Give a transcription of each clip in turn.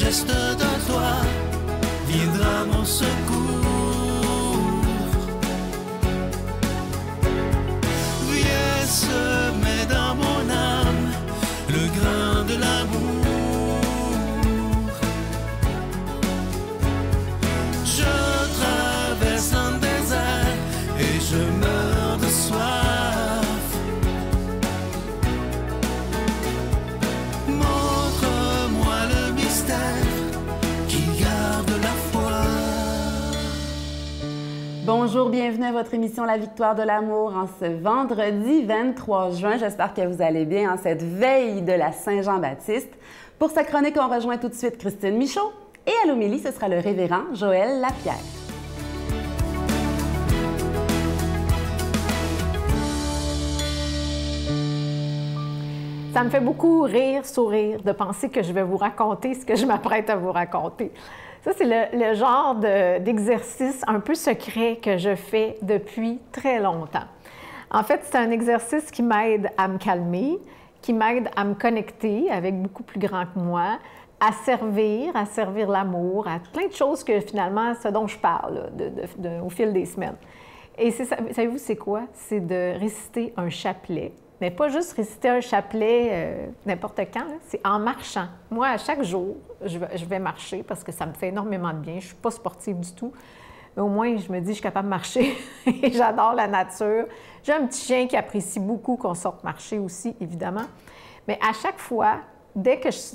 geste de toi viendra mon secours. Viens semer dans mon âme le grain de l'amour. Je traverse un désert et je meurs de soif. Montre-moi le mystère qui garde la foi. Bonjour, bienvenue à votre émission La Victoire de l'amour en ce vendredi 23 juin. J'espère que vous allez bien en cette veille de la Saint-Jean-Baptiste. Pour sa chronique, on rejoint tout de suite Christine Michaud et à l'homélie, ce sera le révérend Joël Lapierre. Ça me fait beaucoup rire, sourire, de penser que je vais vous raconter ce que je m'apprête à vous raconter. Ça, c'est le genre d'exercice un peu secret que je fais depuis très longtemps. En fait, c'est un exercice qui m'aide à me calmer, qui m'aide à me connecter avec beaucoup plus grand que moi, à servir l'amour, à plein de choses que finalement, ce dont je parle là, au fil des semaines. Et savez-vous, c'est quoi? C'est de réciter un chapelet. Mais pas juste réciter un chapelet n'importe quand, c'est en marchant. Moi, à chaque jour, je vais marcher parce que ça me fait énormément de bien. Je ne suis pas sportive du tout, mais au moins, je me dis, je suis capable de marcher et j'adore la nature. J'ai un petit chien qui apprécie beaucoup qu'on sorte marcher aussi, évidemment. Mais à chaque fois,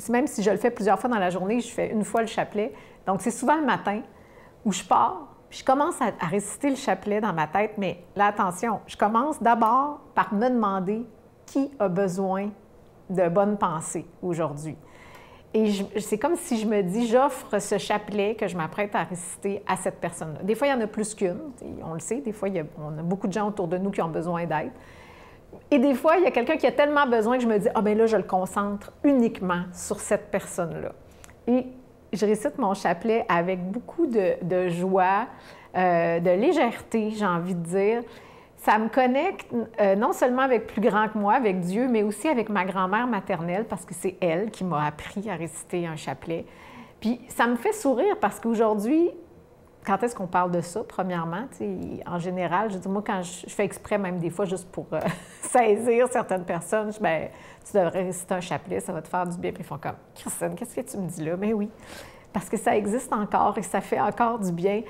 même si je le fais plusieurs fois dans la journée, je fais une fois le chapelet. Donc, c'est souvent le matin où je pars. Puis je commence à réciter le chapelet dans ma tête, mais là, attention, je commence d'abord par me demander qui a besoin de bonnes pensées aujourd'hui. Et c'est comme si je me dis, j'offre ce chapelet que je m'apprête à réciter à cette personne-là. Des fois, il y en a plus qu'une, on le sait, des fois, on a beaucoup de gens autour de nous qui ont besoin d'aide. Et des fois, il y a quelqu'un qui a tellement besoin que je me dis, ah bien là, je le concentre uniquement sur cette personne-là. Et je récite mon chapelet avec beaucoup de joie, de légèreté, j'ai envie de dire. Ça me connecte non seulement avec plus grand que moi, avec Dieu, mais aussi avec ma grand-mère maternelle, parce que c'est elle qui m'a appris à réciter un chapelet. Puis ça me fait sourire parce qu'aujourd'hui, quand est-ce qu'on parle de ça, premièrement? En général, je dis, moi, quand je fais exprès, même des fois, juste pour saisir certaines personnes, je dis, bien, tu devrais réciter un chapelet, ça va te faire du bien. Puis ils font comme, Christine, qu'est-ce que tu me dis là? Mais oui, parce que ça existe encore et ça fait encore du bien.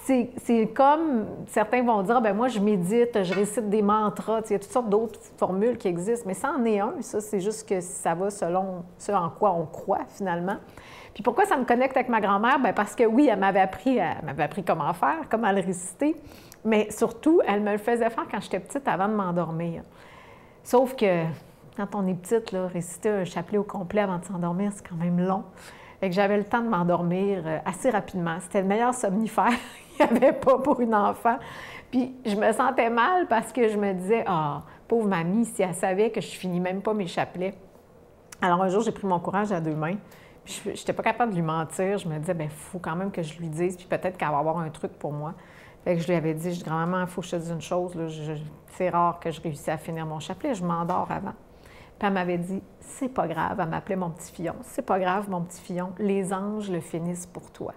C'est comme, certains vont dire, bien, moi, je médite, je récite des mantras, il y a toutes sortes d'autres formules qui existent, mais ça en est un, ça, c'est juste que ça va selon ce en quoi on croit, finalement. Puis pourquoi ça me connecte avec ma grand-mère? Bien, parce que oui, elle m'avait appris comment faire, comment le réciter, mais surtout, elle me le faisait faire quand j'étais petite avant de m'endormir. Sauf que quand on est petite, là, réciter un chapelet au complet avant de s'endormir, c'est quand même long. Fait que j'avais le temps de m'endormir assez rapidement. C'était le meilleur somnifère qu'il n'y avait pas pour une enfant. Puis je me sentais mal parce que je me disais, ah, pauvre mamie, si elle savait que je finis même pas mes chapelets. Alors un jour, j'ai pris mon courage à deux mains. Je n'étais pas capable de lui mentir. Je me disais, bien, il faut quand même que je lui dise, puis peut-être qu'elle va avoir un truc pour moi. Fait que je lui avais dit, grand-maman, il faut que je te dise une chose, là, c'est rare que je réussisse à finir mon chapelet, je m'endors avant. Puis elle m'avait dit, c'est pas grave, elle m'appelait mon petit Fillon, c'est pas grave, mon petit Fillon, les anges le finissent pour toi.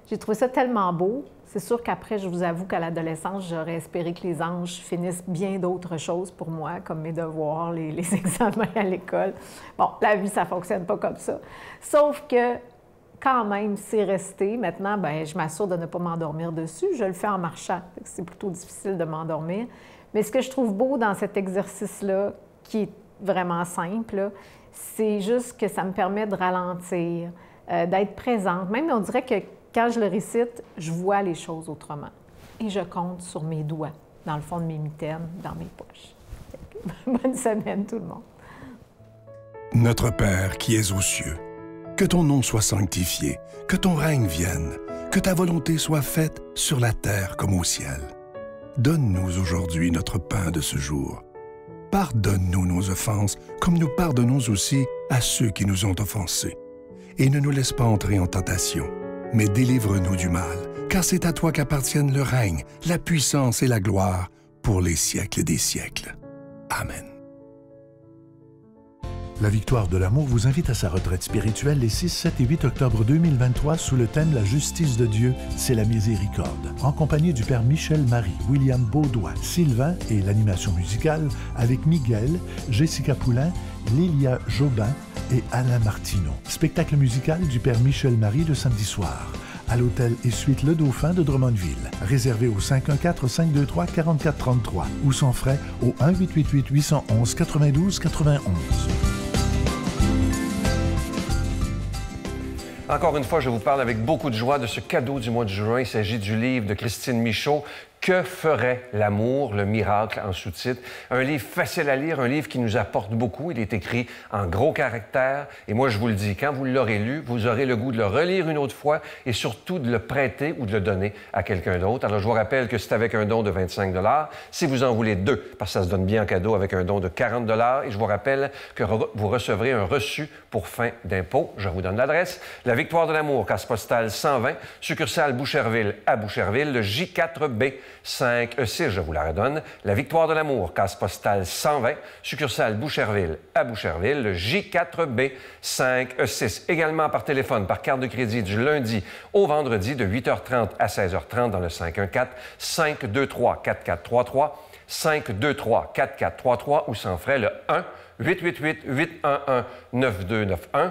J'ai trouvé ça tellement beau. C'est sûr qu'après, je vous avoue qu'à l'adolescence, j'aurais espéré que les anges finissent bien d'autres choses pour moi, comme mes devoirs, les examens à l'école. Bon, la vie, ça ne fonctionne pas comme ça. Sauf que, quand même, c'est resté. Maintenant, bien, je m'assure de ne pas m'endormir dessus. Je le fais en marchant. C'est plutôt difficile de m'endormir. Mais ce que je trouve beau dans cet exercice-là, qui est vraiment simple, c'est juste que ça me permet de ralentir, d'être présente. Même, on dirait que quand je le récite, je vois les choses autrement. Et je compte sur mes doigts, dans le fond de mes mitaines, dans mes poches. Bonne semaine, tout le monde. Notre Père qui es aux cieux, que ton nom soit sanctifié, que ton règne vienne, que ta volonté soit faite sur la terre comme au ciel. Donne-nous aujourd'hui notre pain de ce jour. Pardonne-nous nos offenses, comme nous pardonnons aussi à ceux qui nous ont offensés. Et ne nous laisse pas entrer en tentation, mais délivre-nous du mal, car c'est à toi qu'appartiennent le règne, la puissance et la gloire pour les siècles des siècles. Amen. La Victoire de l'amour vous invite à sa retraite spirituelle les 6, 7 et 8 octobre 2023 sous le thème « La justice de Dieu, c'est la miséricorde », en compagnie du Père Michel Marie, William Beaudoin, Sylvain et l'animation musicale avec Miguel, Jessica Poulain, Lilia Jobin et Alain Martineau. Spectacle musical du Père Michel Marie le samedi soir à l'hôtel et suite Le Dauphin de Drummondville. Réservé au 514-523-4433 ou sans frais au 1-888-811-92-91. Encore une fois, je vous parle avec beaucoup de joie de ce cadeau du mois de juin. Il s'agit du livre de Christine Michaud, « Que ferait l'amour, le miracle » en sous-titre. Un livre facile à lire, un livre qui nous apporte beaucoup. Il est écrit en gros caractères. Et moi, je vous le dis, quand vous l'aurez lu, vous aurez le goût de le relire une autre fois et surtout de le prêter ou de le donner à quelqu'un d'autre. Alors, je vous rappelle que c'est avec un don de 25 $. Si vous en voulez deux, parce que ça se donne bien en cadeau avec un don de 40 $. Et je vous rappelle que vous recevrez un reçu pour fin d'impôt. Je vous donne l'adresse. La Victoire de l'amour, case postale 120, succursale Boucherville à Boucherville, le J4B 5E6, je vous la redonne. La Victoire de l'amour, case postale 120, succursale Boucherville à Boucherville, le J4B 5E6. Également par téléphone, par carte de crédit du lundi au vendredi de 8h30 à 16h30 dans le 514-523-4433, 523-4433 ou sans frais le 1-888-811-9291,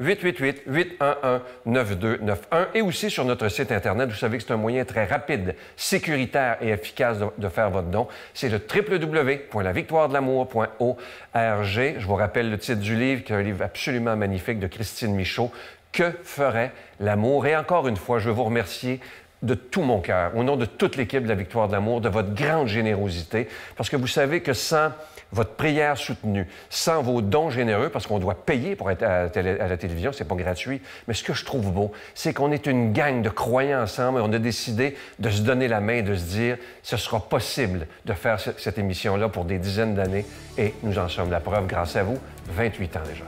1-888-811-9291 et aussi sur notre site Internet. Vous savez que c'est un moyen très rapide, sécuritaire et efficace de faire votre don. C'est le www.lavictoiredelamour.org. Je vous rappelle le titre du livre, qui est un livre absolument magnifique de Christine Michaud, « Que ferait l'amour » Et encore une fois, je veux vous remercier de tout mon cœur, au nom de toute l'équipe de la Victoire de l'amour, de votre grande générosité, parce que vous savez que sans votre prière soutenue, sans vos dons généreux, parce qu'on doit payer pour être à la télévision, c'est pas gratuit, mais ce que je trouve beau, c'est qu'on est une gang de croyants ensemble et on a décidé de se donner la main et de se dire ce sera possible de faire cette émission-là pour des dizaines d'années et nous en sommes la preuve grâce à vous, 28 ans déjà.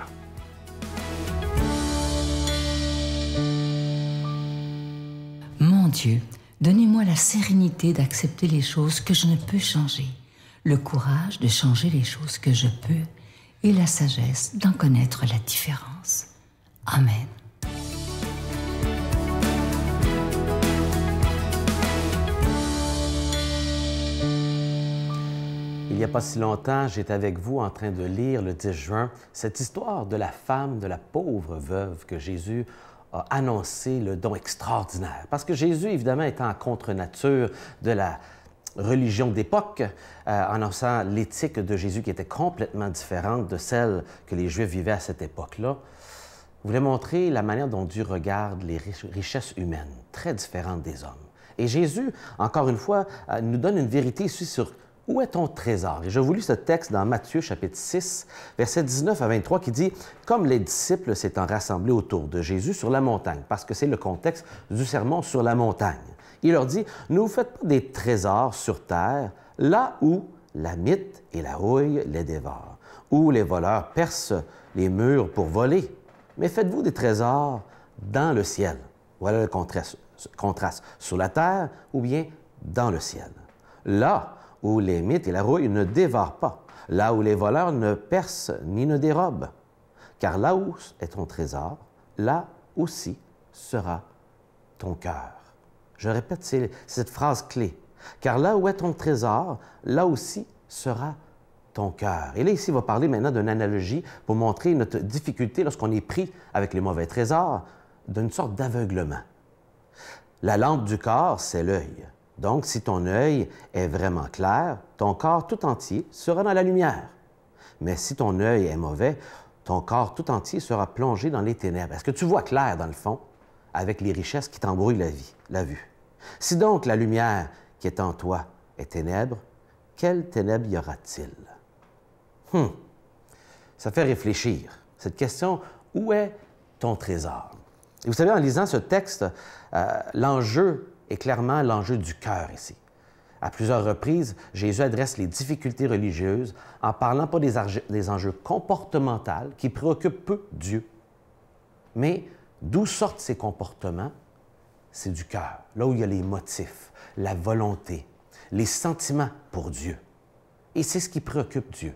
Mon Dieu, donnez-moi la sérénité d'accepter les choses que je ne peux changer, le courage de changer les choses que je peux et la sagesse d'en connaître la différence. Amen. Il n'y a pas si longtemps, j'étais avec vous en train de lire le 10 juin cette histoire de la femme, de la pauvre veuve que Jésus a annoncé le don extraordinaire. Parce que Jésus, évidemment, étant en contre-nature de la religion d'époque, annonçant l'éthique de Jésus qui était complètement différente de celle que les Juifs vivaient à cette époque-là, voulait montrer la manière dont Dieu regarde les richesses humaines, très différentes des hommes. Et Jésus, encore une fois, nous donne une vérité ici sur où est ton trésor? Et je vous lis ce texte dans Matthieu, chapitre 6, versets 19 à 23, qui dit « Comme les disciples s'étant rassemblés autour de Jésus sur la montagne », parce que c'est le contexte du sermon sur la montagne. Il leur dit « Ne vous faites pas des trésors sur terre, là où la mythe et la rouille les dévorent, où les voleurs percent les murs pour voler, mais faites-vous des trésors dans le ciel. » Voilà le contraste, sur la terre ou bien dans le ciel. Là où les mythes et la rouille ne dévorent pas, là où les voleurs ne percent ni ne dérobent. Car là où est ton trésor, là aussi sera ton cœur. Je répète cette phrase clé. Car là où est ton trésor, là aussi sera ton cœur. Et là, ici, il va parler maintenant d'une analogie pour montrer notre difficulté lorsqu'on est pris avec les mauvais trésors, d'une sorte d'aveuglement. La lampe du corps, c'est l'œil. Donc, si ton œil est vraiment clair, ton corps tout entier sera dans la lumière. Mais si ton œil est mauvais, ton corps tout entier sera plongé dans les ténèbres. Est-ce que tu vois clair, dans le fond, avec les richesses qui t'embrouillent la vue? Si donc la lumière qui est en toi est ténèbre, quelle ténèbre y aura-t-il? Ça fait réfléchir. Cette question, où est ton trésor? Et vous savez, en lisant ce texte, l'enjeu est clairement l'enjeu du cœur ici. À plusieurs reprises, Jésus adresse les difficultés religieuses en parlant pas des enjeux comportementaux qui préoccupent peu Dieu, mais d'où sortent ces comportements? C'est du cœur, là où il y a les motifs, la volonté, les sentiments pour Dieu. Et c'est ce qui préoccupe Dieu.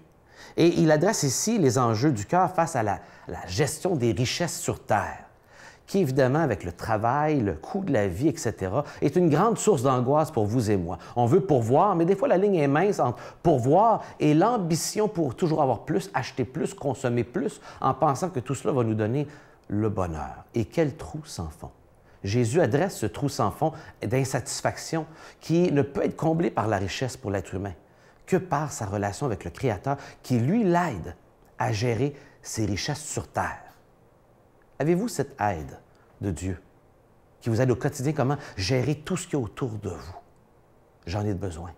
Et il adresse ici les enjeux du cœur face à la gestion des richesses sur terre, qui, évidemment, avec le travail, le coût de la vie, etc., est une grande source d'angoisse pour vous et moi. On veut pourvoir, mais des fois, la ligne est mince entre pourvoir et l'ambition pour toujours avoir plus, acheter plus, consommer plus, en pensant que tout cela va nous donner le bonheur. Et quel trou sans fond! Jésus adresse ce trou sans fond d'insatisfaction qui ne peut être comblé par la richesse pour l'être humain, que par sa relation avec le Créateur qui, lui, l'aide à gérer ses richesses sur terre. Avez-vous cette aide de Dieu qui vous aide au quotidien comment gérer tout ce qu'il y a autour de vous? J'en ai besoin.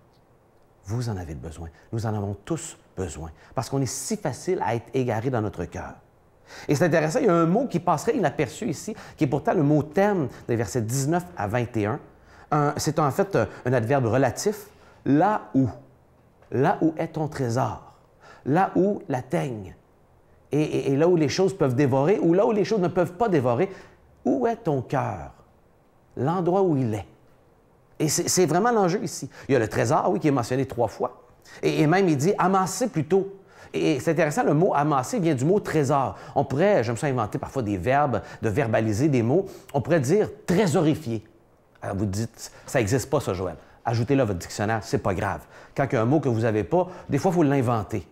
Vous en avez besoin. Nous en avons tous besoin parce qu'on est si facile à être égaré dans notre cœur. Et c'est intéressant, il y a un mot qui passerait inaperçu ici, qui est pourtant le mot terme des versets 19 à 21. C'est en fait un adverbe relatif. Là où est ton trésor, là où la teigne, et là où les choses peuvent dévorer, ou là où les choses ne peuvent pas dévorer, où est ton cœur? L'endroit où il est. Et c'est vraiment l'enjeu ici. Il y a le trésor, oui, qui est mentionné 3 fois. Et même, il dit « amasser plutôt ». Et c'est intéressant, le mot « amasser » vient du mot « trésor ». On pourrait, je me suis inventé parfois des verbes, de verbaliser des mots. On pourrait dire « trésorifier ». Alors vous dites « ça n'existe pas, ça, Joël ». Ajoutez-le à votre dictionnaire, c'est pas grave. Quand il y a un mot que vous n'avez pas, des fois, il faut l'inventer.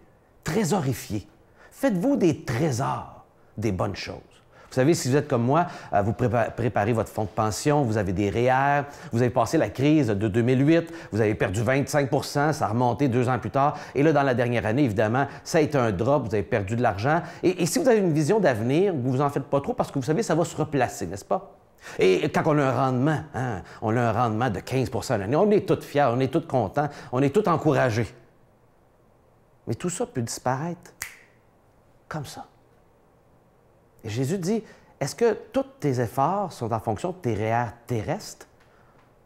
Trésorifier. Faites-vous des trésors, des bonnes choses. Vous savez, si vous êtes comme moi, vous préparez votre fonds de pension, vous avez des REER, vous avez passé la crise de 2008, vous avez perdu 25 % ça a remonté 2 ans plus tard. Et là, dans la dernière année, évidemment, ça a été un drop, vous avez perdu de l'argent. Et si vous avez une vision d'avenir, vous vous en faites pas trop parce que vous savez, ça va se replacer, n'est-ce pas? Et quand on a un rendement, on a un rendement de 15 % à l'année, on est tous fiers, on est tous contents, on est tous encouragés. Mais tout ça peut disparaître comme ça. Et Jésus dit, est-ce que tous tes efforts sont en fonction de tes REER terrestres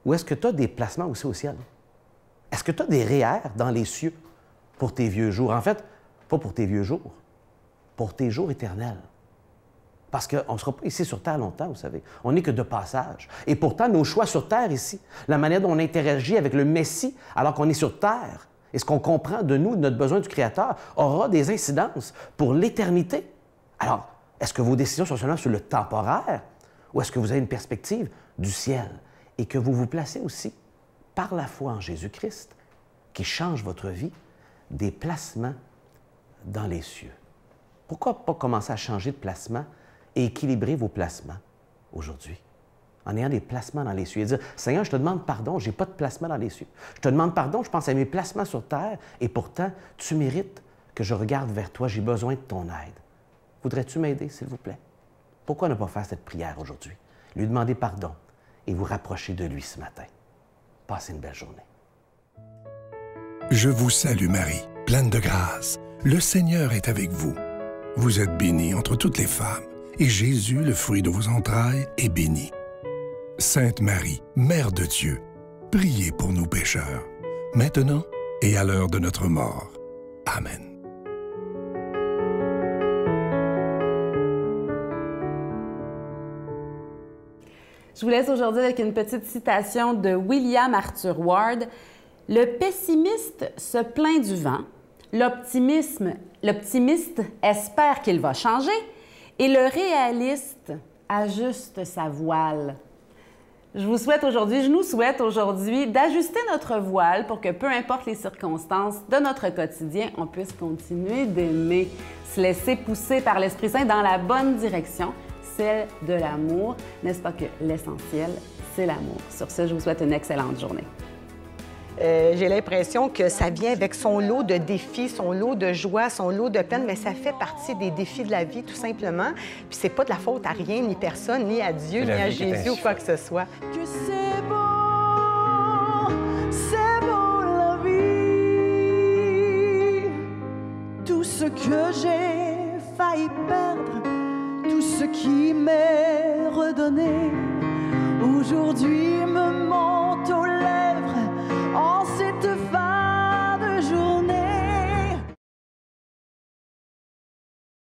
ou est-ce que tu as des placements aussi au ciel? Est-ce que tu as des REER dans les cieux pour tes vieux jours? En fait, pas pour tes vieux jours, pour tes jours éternels. Parce qu'on ne sera pas ici sur Terre longtemps, vous savez. On n'est que de passage. Et pourtant, nos choix sur Terre ici, la manière dont on interagit avec le Messie alors qu'on est sur Terre, et ce qu'on comprend de nous, de notre besoin du Créateur, aura des incidences pour l'éternité. Alors, est-ce que vos décisions sont seulement sur le temporaire ou est-ce que vous avez une perspective du ciel et que vous vous placez aussi, par la foi en Jésus-Christ, qui change votre vie, des placements dans les cieux? Pourquoi pas commencer à changer de placement et équilibrer vos placements aujourd'hui en ayant des placements dans les cieux et dire « Seigneur, je te demande pardon, je n'ai pas de placement dans les cieux. Je te demande pardon, je pense à mes placements sur terre et pourtant, tu mérites que je regarde vers toi, j'ai besoin de ton aide. Voudrais-tu m'aider, s'il vous plaît? » Pourquoi ne pas faire cette prière aujourd'hui? Lui demander pardon et vous rapprocher de lui ce matin. Passez une belle journée. Je vous salue Marie, pleine de grâce. Le Seigneur est avec vous. Vous êtes bénie entre toutes les femmes, et Jésus, le fruit de vos entrailles, est béni. Sainte Marie, Mère de Dieu, priez pour nous pécheurs, maintenant et à l'heure de notre mort. Amen. Je vous laisse aujourd'hui avec une petite citation de William Arthur Ward. « Le pessimiste se plaint du vent, l'optimiste espère qu'il va changer et le réaliste ajuste sa voile. » Je nous souhaite aujourd'hui d'ajuster notre voile pour que peu importe les circonstances de notre quotidien, on puisse continuer d'aimer, se laisser pousser par l'Esprit Saint dans la bonne direction, celle de l'amour. N'est-ce pas que l'essentiel, c'est l'amour? Sur ce, je vous souhaite une excellente journée. J'ai l'impression que ça vient avec son lot de défis, son lot de joie, son lot de peine, mais ça fait partie des défis de la vie, tout simplement. Puis c'est pas de la faute à rien, ni personne, ni à Dieu, ni à Jésus ou quoi que ce soit. Que c'est beau la vie. Tout ce que j'ai failli perdre, tout ce qui m'est redonné, aujourd'hui me manque.